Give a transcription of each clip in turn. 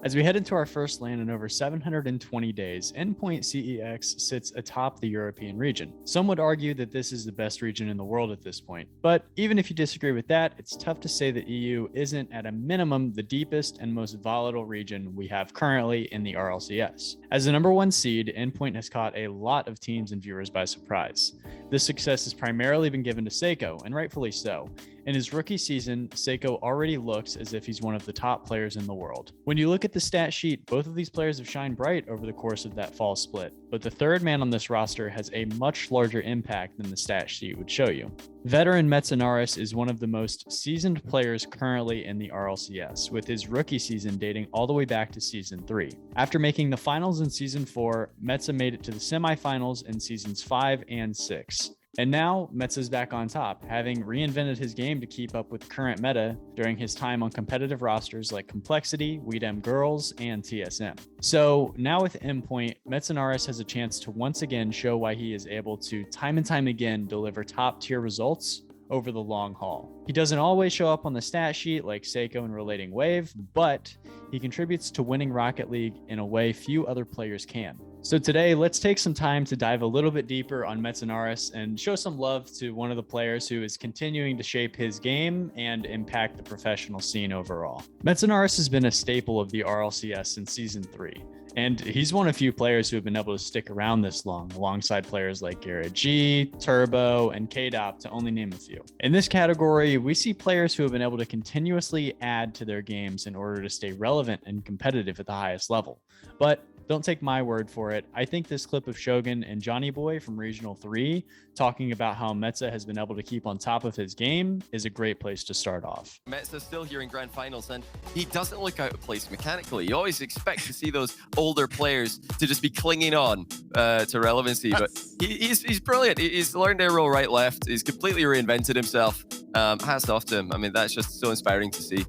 As we head into our first LAN in over 720 days, Endpoint CEX sits atop the European region. Some would argue that this is the best region in the world at this point, but even if you disagree with that, it's tough to say that EU isn't at a minimum the deepest and most volatile region we have currently in the RLCS. As the number one seed, Endpoint has caught a lot of teams and viewers by surprise. This success has primarily been given to Seikoo, and rightfully so. In his rookie season, Seikoo already looks as if he's one of the top players in the world. When you look at the stat sheet, both of these players have shined bright over the course of that fall split, but the third man on this roster has a much larger impact than the stat sheet would show you. Veteran Metsanauris is one of the most seasoned players currently in the RLCS, with his rookie season dating all the way back to Season 3. After making the finals in Season 4, Metsa made it to the semifinals in Seasons 5 and 6. And now, Metsa's back on top, having reinvented his game to keep up with current meta during his time on competitive rosters like Complexity, WeDem Girls, and TSM. So now with Endpoint, Metsanauris has a chance to once again show why he is able to time and time again deliver top-tier results over the long haul. He doesn't always show up on the stat sheet like Seikoo and RelatingWave, but he contributes to winning Rocket League in a way few other players can. So today, let's take some time to dive a little bit deeper on Metsanauris and show some love to one of the players who is continuing to shape his game and impact the professional scene overall. Metsanauris has been a staple of the RLCS since Season 3. And he's one of few players who have been able to stick around this long, alongside players like Garrett G, Turbo, and KDOP, to only name a few. In this category, we see players who have been able to continuously add to their games in order to stay relevant and competitive at the highest level. But don't take my word for it. I think this clip of Shogun and Johnny Boy from Regional 3 talking about how Metsa has been able to keep on top of his game is a great place to start off. Metsa's still here in Grand Finals, and he doesn't look out of place mechanically. You always expect to see those older players to just be clinging on to relevancy, but he's brilliant. He's learned aerial right, left. He's completely reinvented himself. Hats off to him. I mean, that's just so inspiring to see.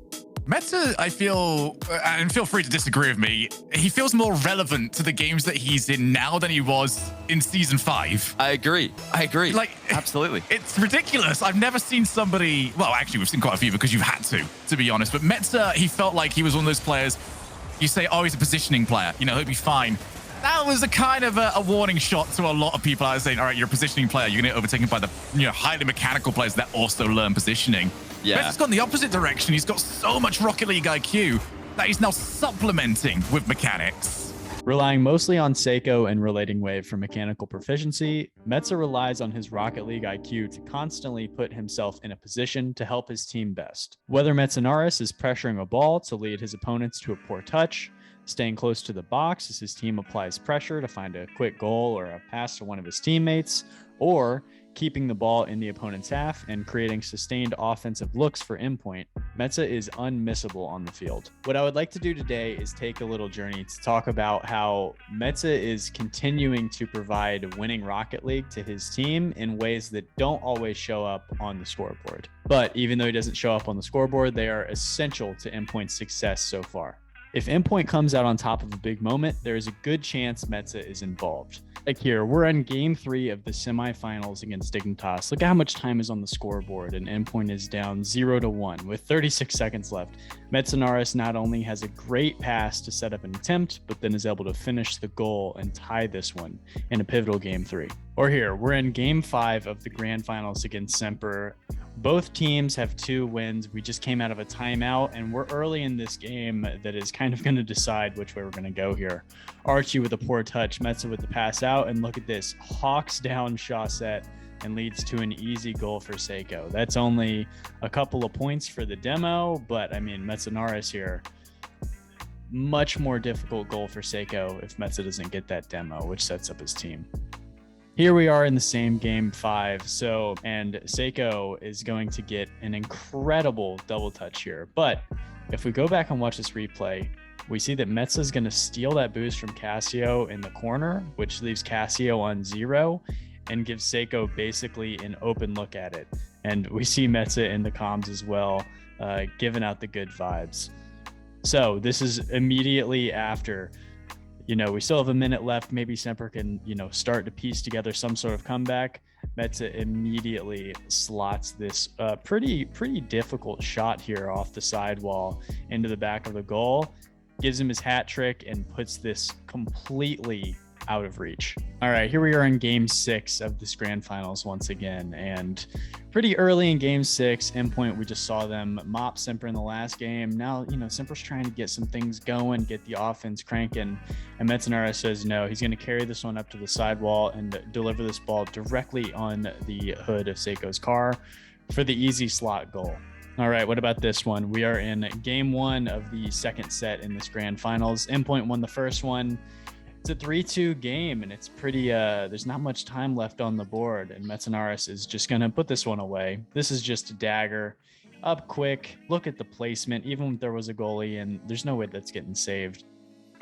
Metsa, I feel, and feel free to disagree with me, he feels more relevant to the games that he's in now than he was in Season 5. I agree. Like, absolutely. It's ridiculous. I've never seen somebody, well, actually, we've seen quite a few because you've had to be honest. But Metsa, he felt like he was one of those players, you say, oh, he's a positioning player, you know, he'll be fine. That was a kind of a warning shot to a lot of people. I was saying, all right, you're a positioning player. You're going to get overtaken by the highly mechanical players that also learn positioning. Yeah. Metsa's gone the opposite direction. He's got so much Rocket League IQ that he's now supplementing with mechanics. Relying mostly on Seikoo and RelatingWave for mechanical proficiency, Metsa relies on his Rocket League IQ to constantly put himself in a position to help his team best. Whether Metsanauris is pressuring a ball to lead his opponents to a poor touch, staying close to the box as his team applies pressure to find a quick goal or a pass to one of his teammates, or keeping the ball in the opponent's half and creating sustained offensive looks for Endpoint, Metsa is unmissable on the field. What I would like to do today is take a little journey to talk about how Metsa is continuing to provide winning Rocket League to his team in ways that don't always show up on the scoreboard. But even though he doesn't show up on the scoreboard, they are essential to Endpoint's success so far. If Endpoint comes out on top of a big moment, there is a good chance Metsa is involved. Like here, we're in Game 3 of the semifinals against Dignitas. Look at how much time is on the scoreboard, and Endpoint is down 0-1 with 36 seconds left. Metsanauris not only has a great pass to set up an attempt, but then is able to finish the goal and tie this one in a pivotal Game 3. Or here, we're in Game 5 of the Grand Finals against Semper. Both teams have 2 wins. We just came out of a timeout, and we're early in this game that is kind of going to decide which way we're going to go here. Archie with a poor touch, Metsa with the pass out, and look at this, hawks down Shawset and leads to an easy goal for Seikoo. That's only a couple of points for the demo, but I mean, Metsanauris here, much more difficult goal for Seikoo if Metsa doesn't get that demo, which sets up his team. Here we are in the same Game 5, and Seikoo is going to get an incredible double touch here. But if we go back and watch this replay, we see that Metsa is going to steal that boost from Cassio in the corner, which leaves Cassio on 0 and gives Seikoo basically an open look at it. And we see Metsa in the comms as well, giving out the good vibes. So this is immediately after, we still have a minute left. Maybe Semper can, start to piece together some sort of comeback. Metsa immediately slots this pretty difficult shot here off the sidewall into the back of the goal. gives him his hat trick, and puts this completely out of reach. All right, here we are in game 6 of this grand finals once again, and pretty early in game 6, Endpoint, we just saw them mop Simper in the last game. Now, Simper's trying to get some things going, get the offense cranking, and Metsanauris says no, he's going to carry this one up to the sidewall and deliver this ball directly on the hood of Seikoo's car for the easy slot goal. All right, what about this one? We are in game 1 of the second set in this grand finals. Endpoint won the first one. It's a 3-2 game, and it's pretty, there's not much time left on the board, and Metsanauris is just going to put this one away. This is just a dagger. Up quick, look at the placement, even if there was a goalie, and there's no way that's getting saved.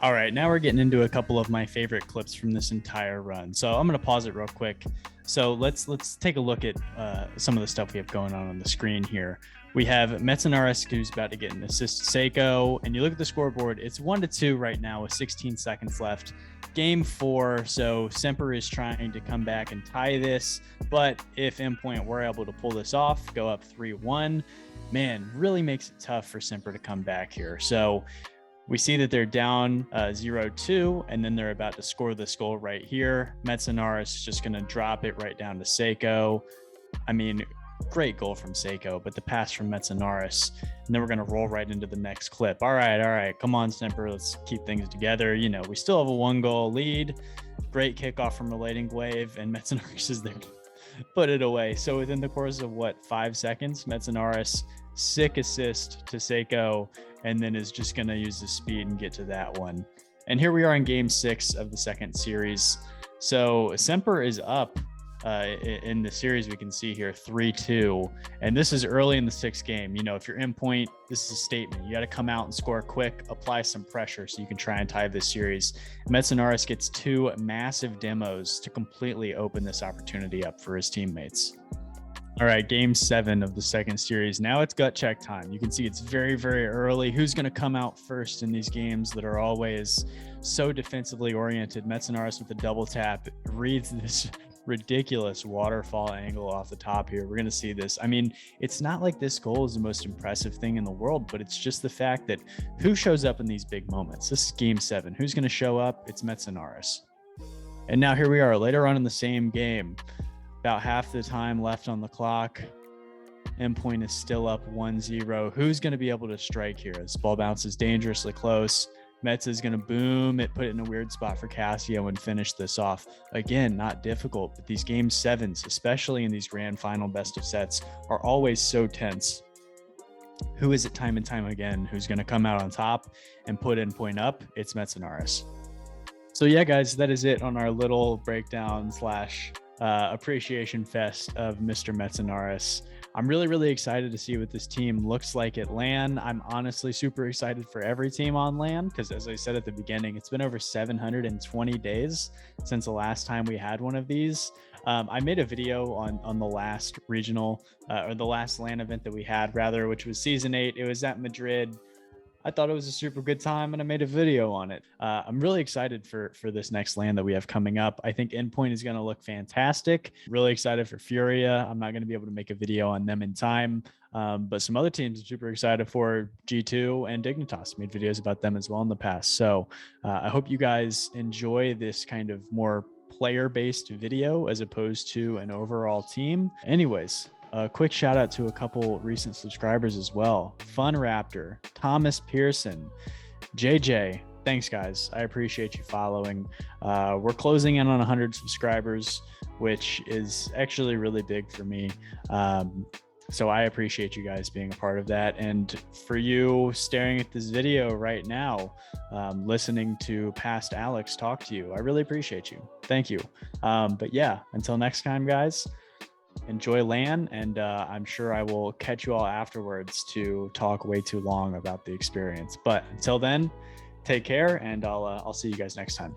All right, now we're getting into a couple of my favorite clips from this entire run. So I'm going to pause it real quick. So let's take a look at some of the stuff we have going on the screen here. We have Metsanauris, who's about to get an assist to Seikoo, and you look at the scoreboard, it's 1-2 right now with 16 seconds left. Game 4, so Simper is trying to come back and tie this, but if Endpoint were able to pull this off, go up 3-1, man, really makes it tough for Simper to come back here. So we see that they're down 0-2, and then they're about to score this goal right here. Metsanauris is just going to drop it right down to Seikoo. I mean, great goal from Seikoo, but the pass from Metsanauris, and then we're going to roll right into the next clip. All right, come on, Simper, let's keep things together. We still have a 1-goal lead. Great kickoff from RelatingWave, and Metsanauris is there to put it away. So within the course of 5 seconds, Metsanauris, sick assist to Seikoo, and then is just going to use the speed and get to that one. And here we are in game 6 of the second series. So Simper is up in the series. We can see here 3-2, and this is early in the 6th game. If you're Endpoint, this is a statement. You got to come out and score quick, apply some pressure so you can try and tie this series. Metsanauris gets 2 massive demos to completely open this opportunity up for his teammates. All right, game 7 of the second series. Now it's gut check time. You can see it's very, very early. Who's going to come out first in these games that are always so defensively oriented? Metsanauris with a double tap reads this ridiculous waterfall angle off the top here. We're going to see this. I mean, it's not like this goal is the most impressive thing in the world, but it's just the fact that who shows up in these big moments. This is game 7. Who's going to show up? It's Metsanauris. And now here we are later on in the same game. About half the time left on the clock. Endpoint is still up 1-0. Who's going to be able to strike here? This ball bounces dangerously close. Metsa is going to boom it, put it in a weird spot for Cassio, and finish this off. Again, not difficult, but these game 7s, especially in these grand final best of sets, are always so tense. Who is it time and time again who's going to come out on top and put Endpoint up? It's Metsanauris. So yeah, guys, that is it on our little breakdown / appreciation fest of Mr. Metsanauris. I'm really excited to see what this team looks like at LAN. I'm honestly super excited for every team on LAN because, as I said at the beginning, it's been over 720 days since the last time we had one of these. I made a video on the last regional or the last LAN event that we had, rather, which was season 8. It was at Madrid. I thought it was a super good time, and I made a video on it. I'm really excited for this next LAN that we have coming up. I think Endpoint is going to look fantastic. Really excited for Furia. I'm not going to be able to make a video on them in time, but some other teams I'm super excited for. G2 and Dignitas, made videos about them as well in the past. So I hope you guys enjoy this kind of more player-based video as opposed to an overall team. Anyways, a quick shout out to a couple recent subscribers as well. Fun Raptor, Thomas Pearson, JJ. Thanks, guys. I appreciate you following. We're closing in on 100 subscribers, which is actually really big for me. So I appreciate you guys being a part of that. And for you staring at this video right now, listening to past Alex talk to you, I really appreciate you. Thank you. But yeah, until next time, guys. Enjoy LAN, and I'm sure I will catch you all afterwards to talk way too long about the experience. But until then, take care, and I'll see you guys next time.